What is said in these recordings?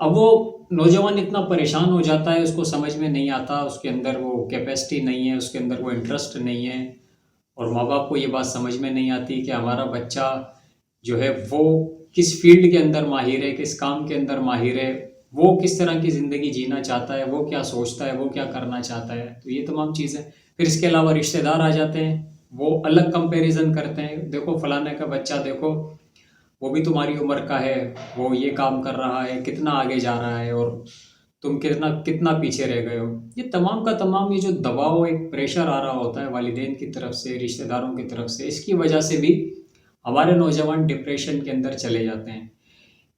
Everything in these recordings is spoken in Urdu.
اب وہ نوجوان اتنا پریشان ہو جاتا ہے، اس کو سمجھ میں نہیں آتا، اس کے اندر وہ کیپیسٹی نہیں ہے، اس کے اندر وہ انٹرسٹ نہیں ہے، اور ماں باپ کو یہ بات سمجھ میں نہیں آتی کہ ہمارا بچہ جو ہے وہ کس فیلڈ کے اندر ماہر ہے، کس کام کے اندر ماہر ہے، وہ کس طرح کی زندگی جینا چاہتا ہے، وہ کیا سوچتا ہے، وہ کیا کرنا چاہتا ہے. تو یہ تمام چیزیں پھر اس کے علاوہ رشتہ دار آ جاتے ہیں، وہ الگ کمپیریزن کرتے ہیں، دیکھو فلانے کا بچہ دیکھو، وہ بھی تمہاری عمر کا ہے، وہ یہ کام کر رہا ہے، کتنا آگے جا رہا ہے، اور تم کتنا کتنا پیچھے رہ گئے ہو. یہ تمام کا تمام یہ جو دباؤ، ایک پریشر آ رہا ہوتا ہے والدین کی طرف سے، رشتہ داروں کی طرف سے، اس کی وجہ سے بھی ہمارے نوجوان ڈپریشن کے اندر چلے جاتے ہیں.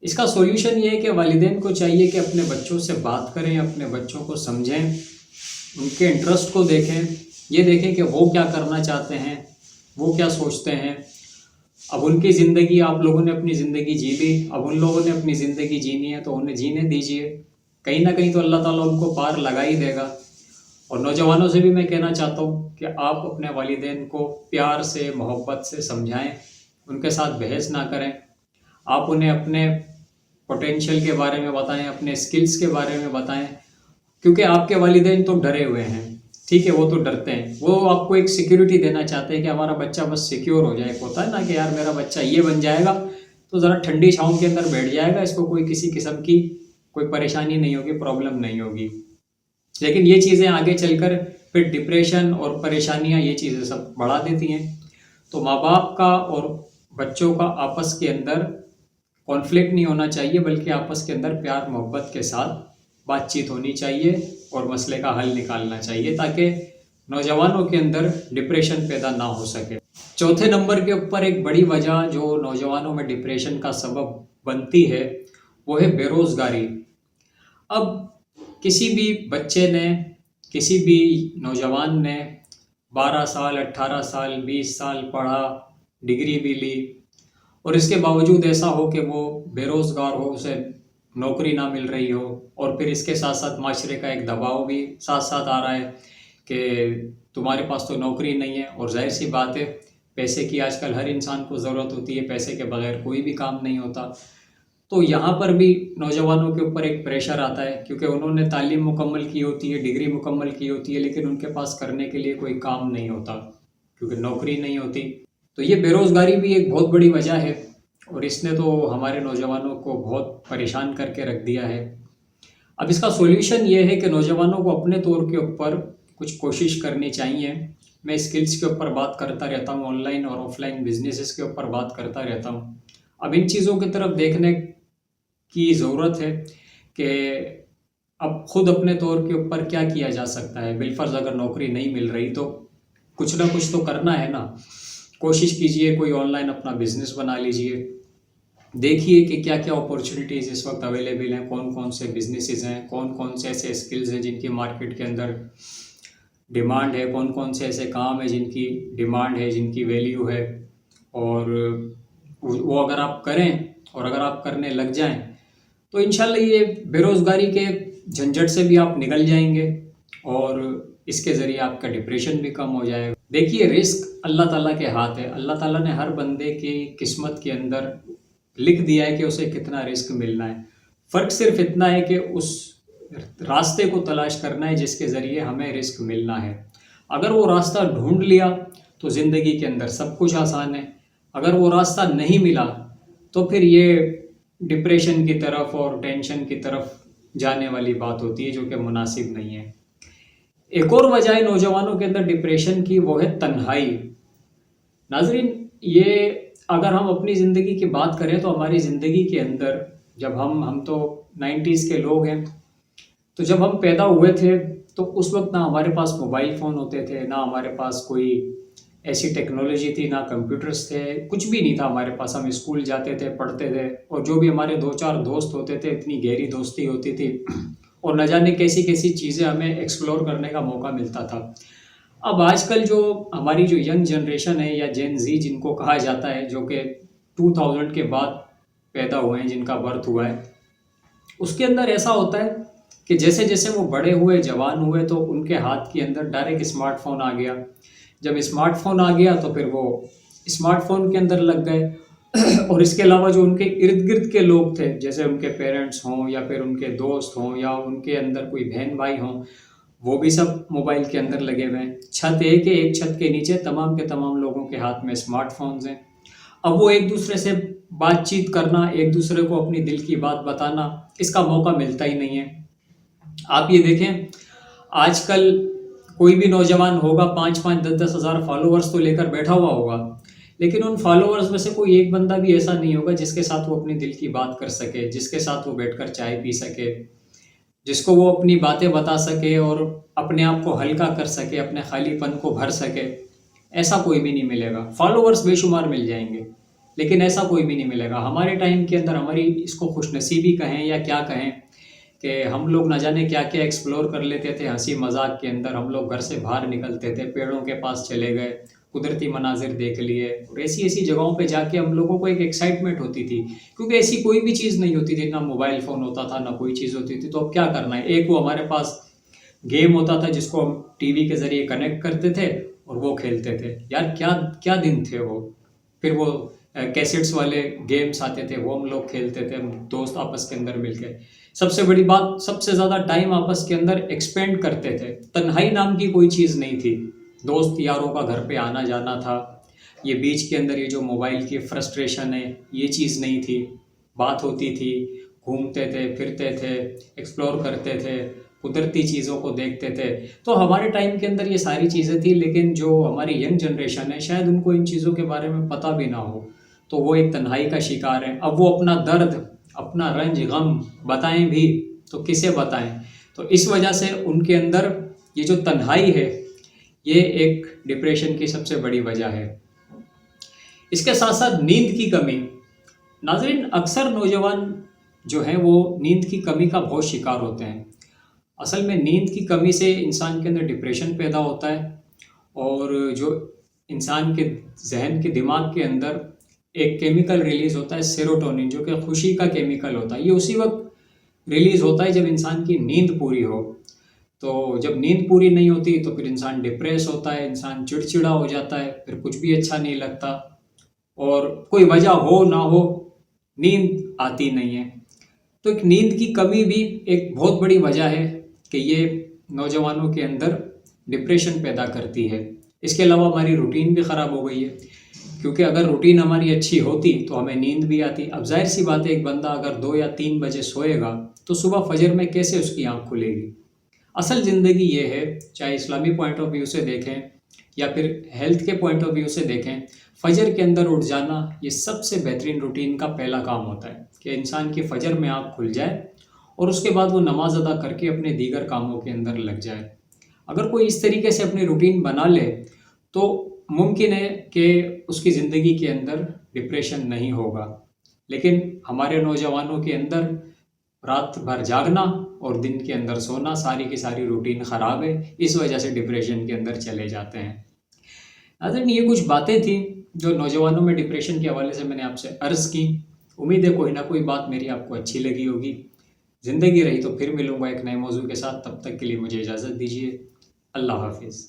اس کا سولوشن یہ ہے کہ والدین کو چاہیے کہ اپنے بچوں سے بات کریں، اپنے بچوں کو سمجھیں، ان کے انٹرسٹ کو دیکھیں، یہ دیکھیں کہ وہ کیا کرنا چاہتے ہیں، وہ کیا سوچتے ہیں. اب ان کی زندگی، آپ لوگوں نے اپنی زندگی جی لی، اب ان لوگوں نے اپنی زندگی جینی ہے تو انہیں جینے دیجیے، کہیں نہ کہیں تو اللہ تعالیٰ ان کو پار لگا ہی دے گا. اور نوجوانوں سے بھی میں کہنا چاہتا ہوں کہ آپ اپنے والدین کو پیار سے، محبت سے سمجھائیں، ان کے ساتھ بحث نہ کریں. آپ انہیں اپنے پوٹینشیل کے بارے میں بتائیں، اپنے اسکلز کے بارے میں بتائیں، کیونکہ آپ کے والدین تو ڈرے ہوئے ہیں، ٹھیک ہے، وہ تو ڈرتے ہیں، وہ آپ کو ایک سیکیورٹی دینا چاہتے ہیں کہ ہمارا بچہ بس سیکیور ہو جائے. ایک ہوتا ہے نا کہ یار میرا بچہ یہ بن جائے گا تو ذرا ٹھنڈی چھاؤں کے اندر بیٹھ جائے گا، اس کو کوئی کسی قسم کی کوئی پریشانی نہیں ہوگی، پرابلم نہیں ہوگی. لیکن یہ چیزیں آگے چل کر پھر ڈپریشن اور پریشانیاں یہ چیزیں سب بڑھا دیتی ہیں. تو ماں باپ کا اور بچوں کا آپس کے اندر کانفلکٹ نہیں ہونا چاہیے، بلکہ آپس کے اندر پیار محبت کے ساتھ بات چیت ہونی چاہیے اور مسئلے کا حل نکالنا چاہیے، تاکہ نوجوانوں کے اندر ڈپریشن پیدا نہ ہو سکے. چوتھے نمبر کے اوپر ایک بڑی وجہ جو نوجوانوں میں ڈپریشن کا سبب بنتی ہے وہ ہے بے روزگاری. اب کسی بھی بچے نے، کسی بھی نوجوان نے 12 سال، 18 سال، 20 سال پڑھا، ڈگری بھی لی، اور اس کے باوجود ایسا ہو کہ وہ بے روزگار ہو، اسے نوکری نہ مل رہی ہو، اور پھر اس کے ساتھ ساتھ معاشرے کا ایک دباؤ بھی ساتھ ساتھ آ رہا ہے کہ تمہارے پاس تو نوکری نہیں ہے. اور ظاہر سی بات ہے، پیسے کی آج کل ہر انسان کو ضرورت ہوتی ہے، پیسے کے بغیر کوئی بھی کام نہیں ہوتا. تو یہاں پر بھی نوجوانوں کے اوپر ایک پریشر آتا ہے، کیونکہ انہوں نے تعلیم مکمل کی ہوتی ہے، ڈگری مکمل کی ہوتی ہے، لیکن ان کے پاس کرنے کے لیے کوئی کام نہیں ہوتا کیونکہ نوکری نہیں ہوتی. تو یہ بے روزگاری بھی ایک بہت بڑی وجہ ہے، اور اس نے تو ہمارے نوجوانوں کو بہت پریشان کر کے رکھ دیا ہے. اب اس کا سولوشن یہ ہے کہ نوجوانوں کو اپنے طور کے اوپر کچھ کوشش کرنی چاہیے. میں اسکلز کے اوپر بات کرتا رہتا ہوں، آن لائن اور آف لائن بزنسز کے اوپر بات کرتا رہتا ہوں. اب ان چیزوں کی طرف دیکھنے کی ضرورت ہے کہ اب خود اپنے طور کے اوپر کیا کیا جا سکتا ہے. بالفرض اگر نوکری نہیں مل رہی تو کچھ نہ کچھ تو کرنا ہے نا. کوشش کیجئے، کوئی آن لائن اپنا بزنس بنا لیجئے، دیکھیے کہ کیا کیا اپورچونیٹیز اس وقت اویلیبل ہیں، کون کون سے بزنسز ہیں، کون کون سے ایسے اسکلز ہیں جن کی مارکیٹ کے اندر ڈیمانڈ ہے، کون کون سے ایسے کام ہیں جن کی ڈیمانڈ ہے، جن کی ویلیو ہے. اور وہ اگر آپ کریں اور اگر آپ کرنے لگ جائیں تو انشاءاللہ یہ بے روزگاری کے جھنجھٹ سے بھی آپ نکل جائیں گے، اور اس کے ذریعے آپ کا ڈپریشن بھی کم ہو جائے گا. دیکھیے، رزق اللہ تعالیٰ کے ہاتھ ہے. اللہ تعالیٰ نے ہر بندے کی قسمت کے اندر لکھ دیا ہے کہ اسے کتنا رزق ملنا ہے. فرق صرف اتنا ہے کہ اس راستے کو تلاش کرنا ہے جس کے ذریعے ہمیں رزق ملنا ہے. اگر وہ راستہ ڈھونڈ لیا تو زندگی کے اندر سب کچھ آسان ہے. اگر وہ راستہ نہیں ملا تو پھر یہ ڈپریشن کی طرف اور ٹینشن کی طرف جانے والی بات ہوتی ہے، جو کہ مناسب نہیں ہے. ایک اور وجہ ہے نوجوانوں کے اندر ڈپریشن کی، وہ ہے تنہائی. ناظرین، یہ اگر ہم اپنی زندگی کی بات کریں تو ہماری زندگی کے اندر جب ہم تو 90s کے لوگ ہیں، تو جب ہم پیدا ہوئے تھے تو اس وقت نہ ہمارے پاس موبائل فون ہوتے تھے، نہ ہمارے پاس کوئی ایسی ٹیکنالوجی تھی، نہ کمپیوٹرز تھے، کچھ بھی نہیں تھا ہمارے پاس. ہم اسکول جاتے تھے، پڑھتے تھے، اور جو بھی ہمارے 2-4 دوست ہوتے تھے اتنی گہری دوستی ہوتی تھی، اور نہ جانے کیسی کیسی چیزیں ہمیں ایکسپلور کرنے کا موقع ملتا تھا. اب آج کل جو ہماری جو ینگ جنریشن ہے یا جین زی جن کو کہا جاتا ہے، جو کہ 2000 کے بعد پیدا ہوئے ہیں، جن کا برتھ ہوا ہے، اس کے اندر ایسا ہوتا ہے کہ جیسے جیسے وہ بڑے ہوئے، جوان ہوئے، تو ان کے ہاتھ کے اندر ڈائریکٹ اسمارٹ فون آ گیا. جب اسمارٹ فون آ گیا تو پھر وہ اسمارٹ فون کے اندر لگ گئے. اور اس کے علاوہ جو ان کے ارد گرد کے لوگ تھے، جیسے ان کے پیرنٹس ہوں یا پھر ان کے دوست ہوں یا ان کے اندر کوئی بہن بھائی ہوں، وہ بھی سب موبائل کے اندر لگے ہوئے ہیں۔ چھت ایک چھت کے نیچے تمام کے تمام لوگوں کے ہاتھ میں اسمارٹ فونز ہیں۔ اب وہ ایک دوسرے سے بات چیت کرنا، ایک دوسرے کو اپنی دل کی بات بتانا، اس کا موقع ملتا ہی نہیں ہے۔ آپ یہ دیکھیں، آج کل کوئی بھی نوجوان ہوگا 5,000 10,000 فالوورز تو لے کر بیٹھا ہوا ہوگا، لیکن ان فالوورز میں سے کوئی ایک بندہ بھی ایسا نہیں ہوگا جس کے ساتھ وہ اپنی دل کی بات کر سکے، جس کے ساتھ وہ بیٹھ کر چائے پی سکے، جس کو وہ اپنی باتیں بتا سکے اور اپنے آپ کو ہلکا کر سکے، اپنے خالی پن کو بھر سکے۔ ایسا کوئی بھی نہیں ملے گا۔ فالوورز بے شمار مل جائیں گے، لیکن ایسا کوئی بھی نہیں ملے گا۔ ہمارے ٹائم کے اندر ہماری اس کو خوش نصیبی کہیں یا کیا کہیں کہ ہم لوگ نہ جانے کیا کیا ایکسپلور کر لیتے تھے۔ ہنسی مذاق کے اندر ہم لوگ گھر سے باہر نکلتے تھے، پیڑوں کے پاس چلے گئے، قدرتی مناظر دیکھ لیے، اور ایسی جگہوں پہ جا کے ہم لوگوں کو ایک ایکسائٹمنٹ ہوتی تھی، کیونکہ ایسی کوئی بھی چیز نہیں ہوتی تھی، نہ موبائل فون ہوتا تھا، نہ کوئی چیز ہوتی تھی۔ تو اب کیا کرنا ہے، ایک وہ ہمارے پاس گیم ہوتا تھا جس کو ہم ٹی وی کے ذریعے کنیکٹ کرتے تھے اور وہ کھیلتے تھے۔ یار کیا کیا دن تھے وہ۔ پھر وہ کیسٹس والے گیمز آتے تھے، وہ ہم لوگ کھیلتے تھے، ہم دوست آپس کے اندر مل کے۔ سب سے بڑی بات، سب سے زیادہ ٹائم آپس کے اندر ایکسپینڈ کرتے تھے۔ تنہائی نام کی کوئی چیز نہیں تھی، دوست یاروں کا گھر پہ آنا جانا تھا۔ یہ بیچ کے اندر یہ جو موبائل کی فرسٹریشن ہے، یہ چیز نہیں تھی۔ بات ہوتی تھی، گھومتے تھے، پھرتے تھے، ایکسپلور کرتے تھے، قدرتی چیزوں کو دیکھتے تھے۔ تو ہمارے ٹائم کے اندر یہ ساری چیزیں تھیں، لیکن جو ہماری ینگ جنریشن ہے شاید ان کو ان چیزوں کے بارے میں پتہ بھی نہ ہو، تو وہ ایک تنہائی کا شکار ہے۔ اب وہ اپنا درد، اپنا رنج غم بتائیں بھی تو کسے بتائیں؟ تو اس وجہ سے ان کے اندر یہ جو تنہائی ہے، یہ ایک ڈپریشن کی سب سے بڑی وجہ ہے۔ اس کے ساتھ ساتھ نیند کی کمی۔ ناظرین، اکثر نوجوان جو ہیں وہ نیند کی کمی کا بہت شکار ہوتے ہیں۔ اصل میں نیند کی کمی سے انسان کے اندر ڈپریشن پیدا ہوتا ہے، اور جو انسان کے ذہن کے دماغ کے اندر ایک کیمیکل ریلیز ہوتا ہے سیروٹونین، جو کہ خوشی کا کیمیکل ہوتا ہے، یہ اسی وقت ریلیز ہوتا ہے جب انسان کی نیند پوری ہو۔ تو جب نیند پوری نہیں ہوتی تو پھر انسان ڈپریس ہوتا ہے، انسان چڑچڑا ہو جاتا ہے، پھر کچھ بھی اچھا نہیں لگتا، اور کوئی وجہ ہو نہ ہو نیند آتی نہیں ہے۔ تو ایک نیند کی کمی بھی ایک بہت بڑی وجہ ہے کہ یہ نوجوانوں کے اندر ڈپریشن پیدا کرتی ہے۔ اس کے علاوہ ہماری روٹین بھی خراب ہو گئی ہے، کیونکہ اگر روٹین ہماری اچھی ہوتی تو ہمیں نیند بھی آتی۔ اب ظاہر سی بات ہے، ایک بندہ اگر 2 یا 3 بجے سوئے گا تو صبح فجر میں کیسے اس کی آنکھ کھلے گی؟ اصل زندگی یہ ہے، چاہے اسلامی پوائنٹ آف ویو سے دیکھیں یا پھر ہیلتھ کے پوائنٹ آف ویو سے دیکھیں، فجر کے اندر اٹھ جانا یہ سب سے بہترین روٹین کا پہلا کام ہوتا ہے کہ انسان کی فجر میں آنکھ کھل جائے اور اس کے بعد وہ نماز ادا کر کے اپنے دیگر کاموں کے اندر لگ جائے۔ اگر کوئی اس طریقے سے اپنی روٹین بنا لے تو ممکن ہے کہ اس کی زندگی کے اندر ڈپریشن نہیں ہوگا، لیکن ہمارے نوجوانوں کے اندر رات بھر جاگنا اور دن کے اندر سونا، ساری کی ساری روٹین خراب ہے، اس وجہ سے ڈپریشن کے اندر چلے جاتے ہیں۔ ناظرین، یہ کچھ باتیں تھیں جو نوجوانوں میں ڈپریشن کے حوالے سے میں نے آپ سے عرض کی۔ امید ہے کوئی نہ کوئی بات میری آپ کو اچھی لگی ہوگی۔ زندگی رہی تو پھر ملوں گا ایک نئے موضوع کے ساتھ، تب تک کے لیے مجھے اجازت دیجیے۔ اللہ حافظ۔